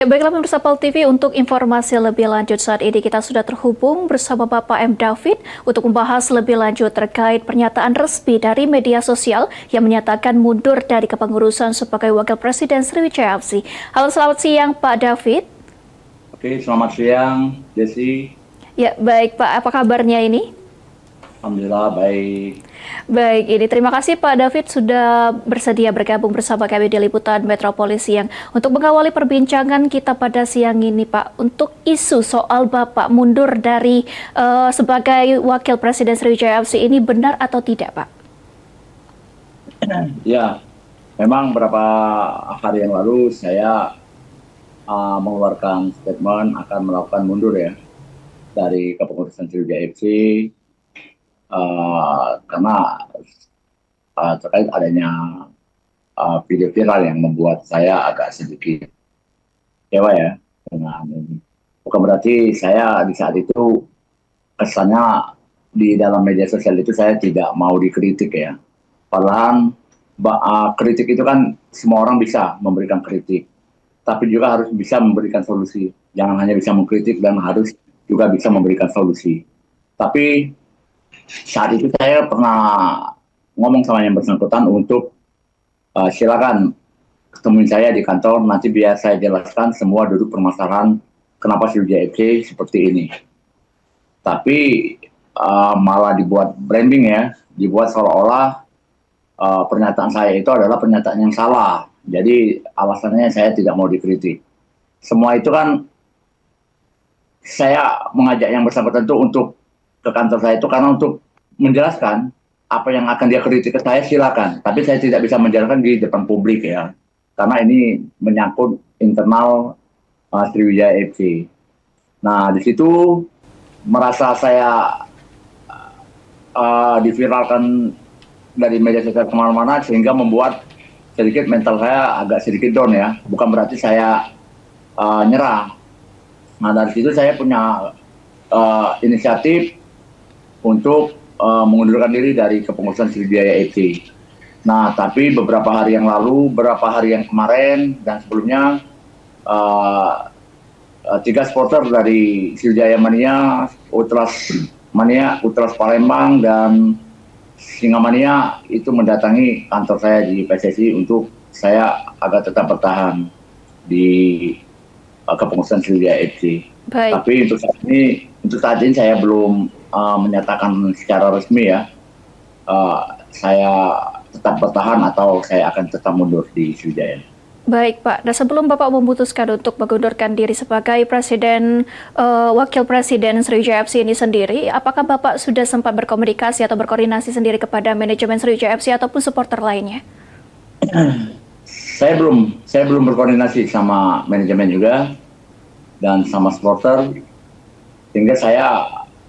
Ya, baiklah pemirsa PAL TV, untuk informasi lebih lanjut saat ini kita sudah terhubung bersama Bapak M. David untuk membahas lebih lanjut terkait pernyataan resmi dari media sosial yang menyatakan mundur dari kepengurusan sebagai Wakil Presiden Sriwijaya FC. Halo, selamat siang Pak David. Oke, selamat siang, Desi. Ya, baik Pak, apa kabarnya ini? Alhamdulillah baik. Baik, ini terima kasih Pak David sudah bersedia bergabung bersama kami di Liputan Metropolis Siang untuk mengawali perbincangan kita pada siang ini, Pak, untuk isu soal Bapak mundur dari sebagai Wakil Presiden Sriwijaya FC ini benar atau tidak, Pak? Ya, memang beberapa hari yang lalu saya mengeluarkan statement akan melakukan mundur ya dari kepengurusan Sriwijaya FC karena terkait adanya video viral yang membuat saya agak sedikit kecewa ya dengan ini. Bukan berarti saya di saat itu kesannya di dalam media sosial itu saya tidak mau dikritik ya. Padahal kritik itu kan semua orang bisa memberikan kritik, tapi juga harus bisa memberikan solusi. Jangan hanya bisa mengkritik dan harus juga bisa memberikan solusi. Tapi saat itu saya pernah ngomong sama yang bersangkutan untuk silakan ketemuin saya di kantor, nanti biar saya jelaskan semua duduk permasalahan kenapa Sriwijaya FC seperti ini. Tapi malah dibuat branding ya, dibuat seolah-olah pernyataan saya itu adalah pernyataan yang salah. Jadi alasannya saya tidak mau dikritik. Semua itu kan saya mengajak yang bersangkutan itu untuk ke kantor saya itu karena untuk menjelaskan apa yang akan dia kritik ke saya silakan. Tapi saya tidak bisa menjelaskan di depan publik ya. Karena ini menyangkut internal Sriwijaya FC. Nah di situ merasa saya diviralkan dari media sosial kemana-mana sehingga membuat sedikit mental saya agak sedikit down ya. Bukan berarti saya nyerah. Nah dari situ saya punya inisiatif untuk mengundurkan diri dari kepengurusan Sriwijaya FC. Nah tapi beberapa hari yang lalu, beberapa hari yang kemarin dan sebelumnya 3 supporter dari Sriwijaya Mania, Ultras Mania, Ultras Palembang dan Singamania itu mendatangi kantor saya di PSSI untuk saya agar tetap bertahan di kepengurusan Sriwijaya FC. Baik. Tapi untuk saat ini saya belum menyatakan secara resmi ya saya tetap bertahan atau saya akan tetap mundur di Sriwijaya. Baik Pak, dan sebelum Bapak memutuskan untuk mengundurkan diri sebagai Wakil Presiden Sriwijaya FC ini sendiri, apakah Bapak sudah sempat berkomunikasi atau berkoordinasi sendiri kepada manajemen Sriwijaya FC ataupun supporter lainnya? Saya belum berkoordinasi sama manajemen juga dan sama supporter, sehingga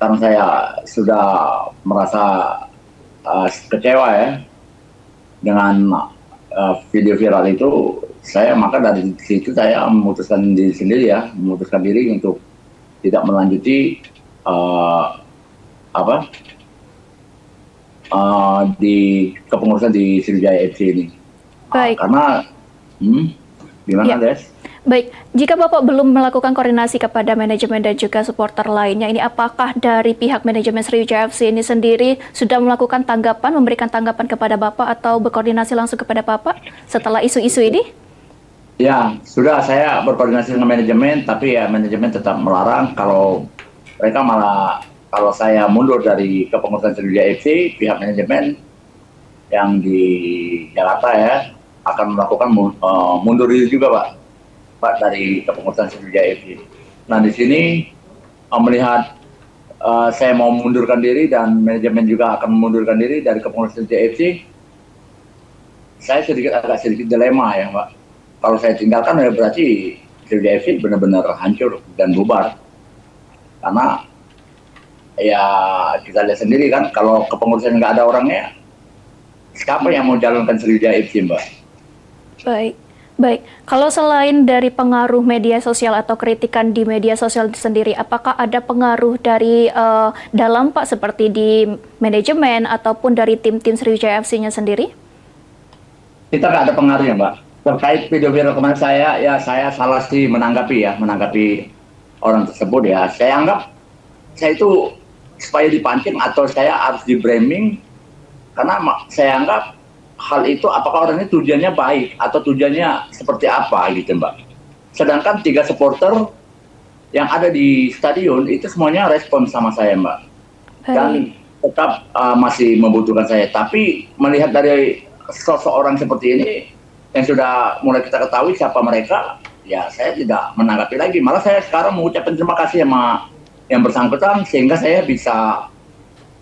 karena saya sudah merasa kecewa ya dengan video viral itu, maka dari situ saya memutuskan diri untuk tidak melanjuti di kepengurusan di Sriwijaya FC ini. Baik. Karena gimana Des? Baik, jika Bapak belum melakukan koordinasi kepada manajemen dan juga supporter lainnya, ini apakah dari pihak manajemen Sriwijaya FC ini sendiri sudah melakukan memberikan tanggapan kepada Bapak atau berkoordinasi langsung kepada Bapak setelah isu-isu ini? Ya, sudah saya berkoordinasi dengan manajemen, tapi ya manajemen tetap melarang kalau saya mundur dari kepengurusan Sriwijaya FC, pihak manajemen yang di Jakarta ya akan melakukan mundur diri juga Pak dari kepengurusan Sriwijaya FC. Nah di sini melihat saya mau mengundurkan diri dan manajemen juga akan mengundurkan diri dari kepengurusan Sriwijaya FC, saya agak sedikit dilema ya Pak. Kalau saya tinggalkan ya berarti Sriwijaya FC benar-benar hancur dan bubar. Karena ya kita lihat sendiri kan kalau kepengurusan nggak ada orangnya, siapa yang mau jalankan Sriwijaya FC Mbak? Baik. Kalau selain dari pengaruh media sosial atau kritikan di media sosial sendiri, apakah ada pengaruh dari dalam Pak seperti di manajemen ataupun dari tim-tim Sriwijaya FC-nya sendiri? Kita nggak ada pengaruhnya Mbak. Terkait video viral kemarin saya salah sih menanggapi orang tersebut ya. Saya anggap saya itu supaya dipancing atau saya harus di framing karena saya anggap hal itu apakah orang ini tujuannya baik atau tujuannya seperti apa gitu Mbak. Sedangkan 3 supporter yang ada di stadion itu semuanya respon sama saya Mbak. Dan Baik, tetap masih membutuhkan saya. Tapi melihat dari sosok orang seperti ini yang sudah mulai kita ketahui siapa mereka, ya saya tidak menanggapi lagi. Malah saya sekarang mengucapkan terima kasih sama yang bersangkutan sehingga saya bisa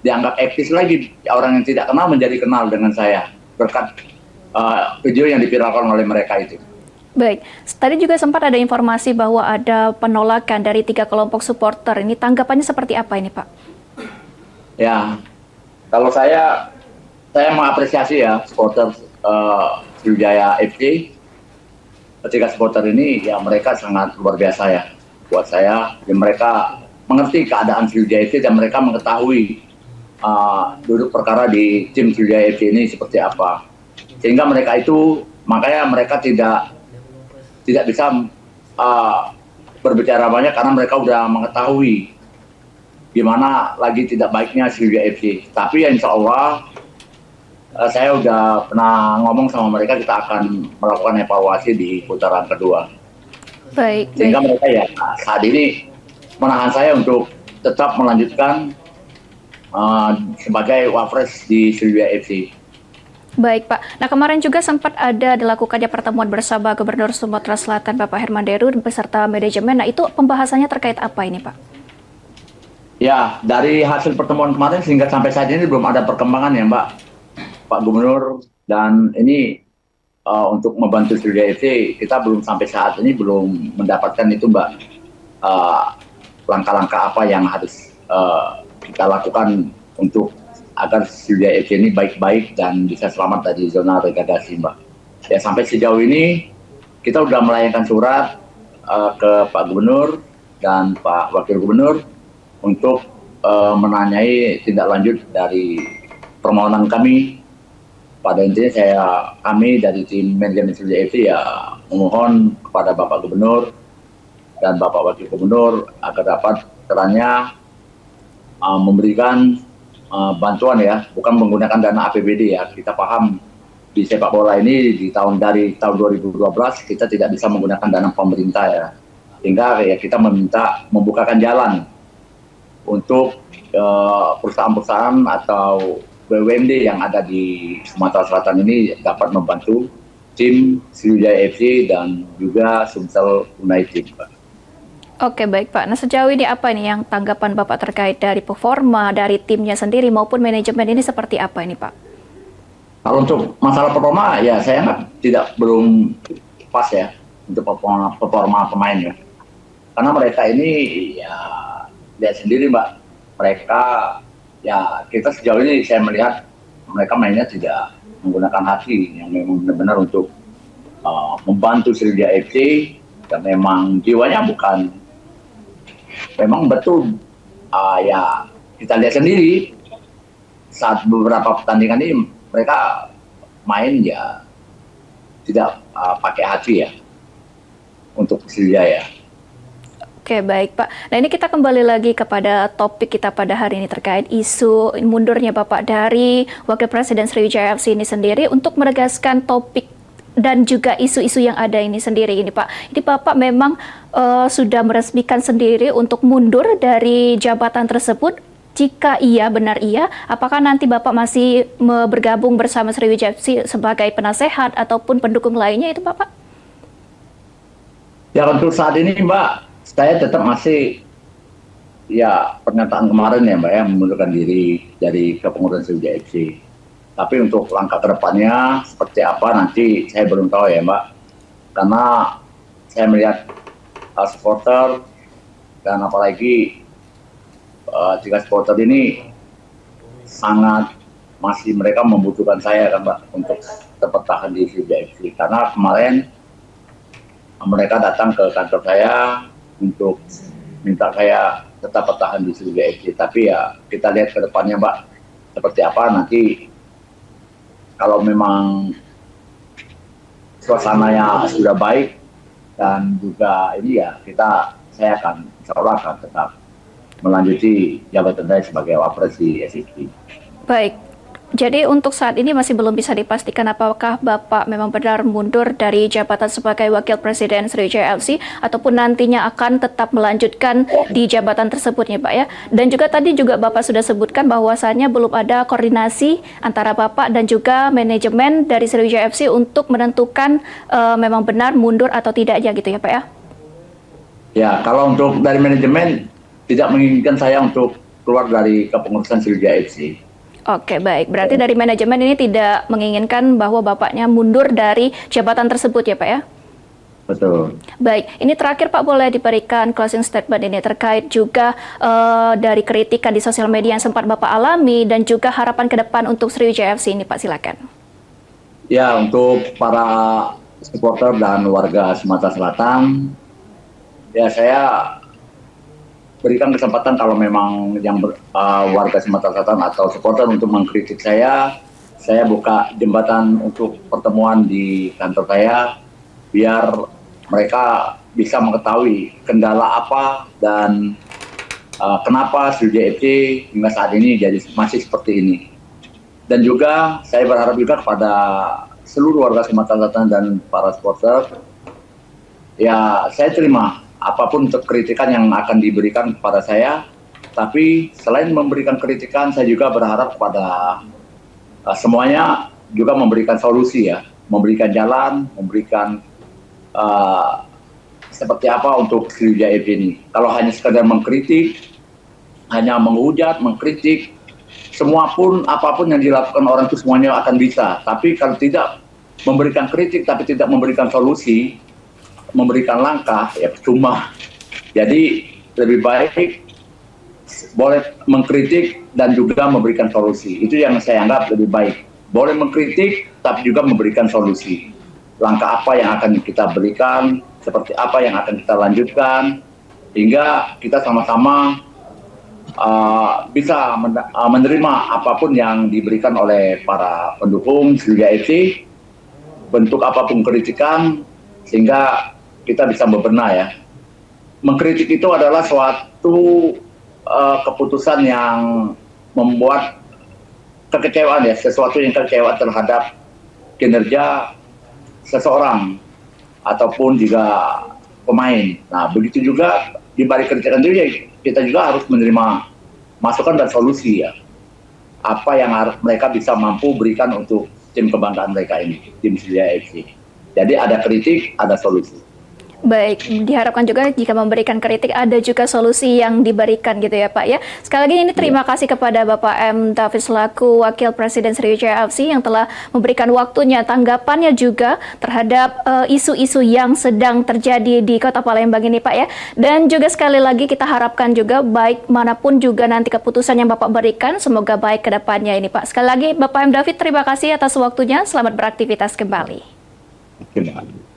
dianggap etis lagi. Orang yang tidak kenal menjadi kenal dengan saya berkat video yang diviralkan oleh mereka itu. baik. Tadi juga sempat ada informasi bahwa ada penolakan dari 3 kelompok supporter. Ini tanggapannya seperti apa ini, Pak? Ya, kalau saya mengapresiasi ya supporter Sriwijaya FC. Ketika supporter ini ya mereka sangat luar biasa ya buat saya. Dan mereka mengerti keadaan Sriwijaya FC dan mereka mengetahui duduk perkara di tim Sriwijaya FC ini seperti apa. Sehingga makanya mereka tidak bisa berbicara banyak karena mereka sudah mengetahui gimana lagi tidak baiknya Sriwijaya FC. Tapi ya insya Allah saya udah pernah ngomong sama mereka kita akan melakukan evaluasi di putaran kedua. Baik, Sehingga baik. mereka ya saat ini menahan saya untuk tetap melanjutkan sebagai wapres di Sriwijaya FC. Baik, Pak. Nah, kemarin juga sempat ada dilakukannya pertemuan bersama Gubernur Sumatera Selatan Bapak Herman Deru beserta manajemen. Nah, itu pembahasannya terkait apa ini, Pak? Ya, dari hasil pertemuan kemarin sehingga sampai saat ini belum ada perkembangan ya Mbak, Pak Gubernur. Dan ini untuk membantu Sriwijaya FC, kita belum sampai saat ini belum mendapatkan itu Mbak, langkah-langkah apa yang harus kita lakukan untuk agar Sriwijaya FC ini baik-baik dan bisa selamat dari zona degradasi Mbak. Ya sampai sejauh ini kita sudah melayangkan surat ke Pak Gubernur dan Pak Wakil Gubernur untuk menanyai tindak lanjut dari permohonan kami. Pada intinya kami dari tim manajemen Sriwijaya FC ya memohon kepada Bapak Gubernur dan Bapak Wakil Gubernur agar dapat kiranya memberikan bantuan ya, bukan menggunakan dana APBD ya. Kita paham di sepak bola ini dari tahun 2012 kita tidak bisa menggunakan dana pemerintah ya. Sehingga ya kita membukakan jalan untuk perusahaan-perusahaan atau BUMD yang ada di Sumatera Selatan ini dapat membantu tim Sriwijaya FC dan juga Sumsel United, Pak. Oke, baik, Pak. Nah, sejauh ini apa nih yang tanggapan Bapak terkait dari performa dari timnya sendiri maupun manajemen ini seperti apa ini, Pak? Kalau untuk masalah performa ya saya anggap belum pas ya untuk performa pemain ya. Karena mereka ini ya lihat sendiri Mbak, mereka ya kita sejauh ini saya melihat mereka mainnya tidak menggunakan hati yang memang benar-benar untuk membantu Sriwijaya FC dan memang jiwanya memang betul ya kita lihat sendiri saat beberapa pertandingan ini mereka main ya tidak pakai hati ya untuk Sriwijaya. Oke, baik, Pak. Nah, ini kita kembali lagi kepada topik kita pada hari ini terkait isu mundurnya Bapak dari Wakil Presiden Sriwijaya FC ini sendiri untuk menegaskan topik dan juga isu-isu yang ada ini sendiri ini, Pak. Ini Bapak memang sudah meresmikan sendiri untuk mundur dari jabatan tersebut. Jika iya, benar iya, apakah nanti Bapak masih bergabung bersama Sriwijaya FC sebagai penasehat ataupun pendukung lainnya itu, Bapak? Ya untuk saat ini Mbak, saya tetap masih ya pernyataan kemarin ya Mbak ya mengundurkan diri dari kepengurusan Sriwijaya FC. Tapi untuk langkah kedepannya seperti apa nanti saya belum tahu ya Mbak. Karena saya melihat supporter dan apalagi 3 supporter ini sangat masih mereka membutuhkan saya kan Mbak untuk tetap tahan di Sriwijaya FC. Karena kemarin mereka datang ke kantor saya untuk minta saya tetap bertahan di Sriwijaya FC. Tapi ya kita lihat ke depannya Mbak seperti apa nanti. Kalau memang suasananya sudah baik dan juga ini ya saya akan insya Allah akan tetap melanjuti jabatan saya sebagai Wapres di SIP. Baik, jadi untuk saat ini masih belum bisa dipastikan apakah Bapak memang benar mundur dari jabatan sebagai Wakil Presiden Sriwijaya FC ataupun nantinya akan tetap melanjutkan di jabatan tersebut ya Pak ya. Dan juga tadi juga Bapak sudah sebutkan bahwasannya belum ada koordinasi antara Bapak dan juga manajemen dari Sriwijaya FC untuk menentukan memang benar mundur atau tidaknya gitu ya Pak ya. Ya, kalau untuk dari manajemen tidak menginginkan saya untuk keluar dari kepengurusan Sriwijaya FC. Oke, baik. Berarti dari manajemen ini tidak menginginkan bahwa Bapaknya mundur dari jabatan tersebut ya Pak ya? Betul. Baik, ini terakhir Pak boleh diberikan closing statement ini terkait juga dari kritikan di sosial media yang sempat Bapak alami dan juga harapan ke depan untuk Sriwijaya FC ini Pak, silakan. Ya, untuk para supporter dan warga Sumatera Selatan, ya saya berikan kesempatan kalau memang yang warga Sumatera Selatan atau supporter untuk mengkritik saya buka jembatan untuk pertemuan di kantor saya biar mereka bisa mengetahui kendala apa dan kenapa Sriwijaya FC hingga saat ini jadi masih seperti ini. Dan juga saya berharap juga kepada seluruh warga Sumatera Selatan dan para supporter, ya saya terima apapun untuk kritikan yang akan diberikan kepada saya, tapi selain memberikan kritikan, saya juga berharap kepada semuanya juga memberikan solusi ya, memberikan jalan, memberikan seperti apa untuk Sriwijaya FC ini. Kalau hanya sekedar mengkritik, hanya menghujat, mengkritik, semua pun apapun yang dilakukan orang itu semuanya akan bisa. Tapi kalau tidak memberikan kritik, tapi tidak memberikan solusi, memberikan langkah, ya percuma. Jadi lebih baik boleh mengkritik dan juga memberikan solusi. Itu yang saya anggap lebih baik. Boleh mengkritik, tapi juga memberikan solusi. Langkah apa yang akan kita berikan, seperti apa yang akan kita lanjutkan, hingga kita sama-sama bisa menerima apapun yang diberikan oleh para pendukung Sriwijaya FC, bentuk apapun kritikan, sehingga kita bisa bebenah ya. Mengkritik itu adalah suatu keputusan yang membuat kekecewaan ya, sesuatu yang kecewa terhadap kinerja seseorang ataupun juga pemain. Nah, begitu juga di balik kritikan itu ya, kita juga harus menerima masukan dan solusi ya. Apa yang harus mereka bisa mampu berikan untuk tim kebanggaan mereka ini, tim Sriwijaya FC. Jadi ada kritik, ada solusi. Baik, diharapkan juga jika memberikan kritik ada juga solusi yang diberikan gitu ya Pak ya. Sekali lagi ini terima kasih kepada Bapak M. David selaku Wakil Presiden Sriwijaya FC yang telah memberikan waktunya, tanggapannya juga terhadap isu-isu yang sedang terjadi di Kota Palembang ini Pak ya. Dan juga sekali lagi kita harapkan juga baik manapun juga nanti keputusan yang Bapak berikan, semoga baik ke depannya ini Pak. Sekali lagi Bapak M. David terima kasih atas waktunya, selamat beraktivitas kembali. Terima kasih.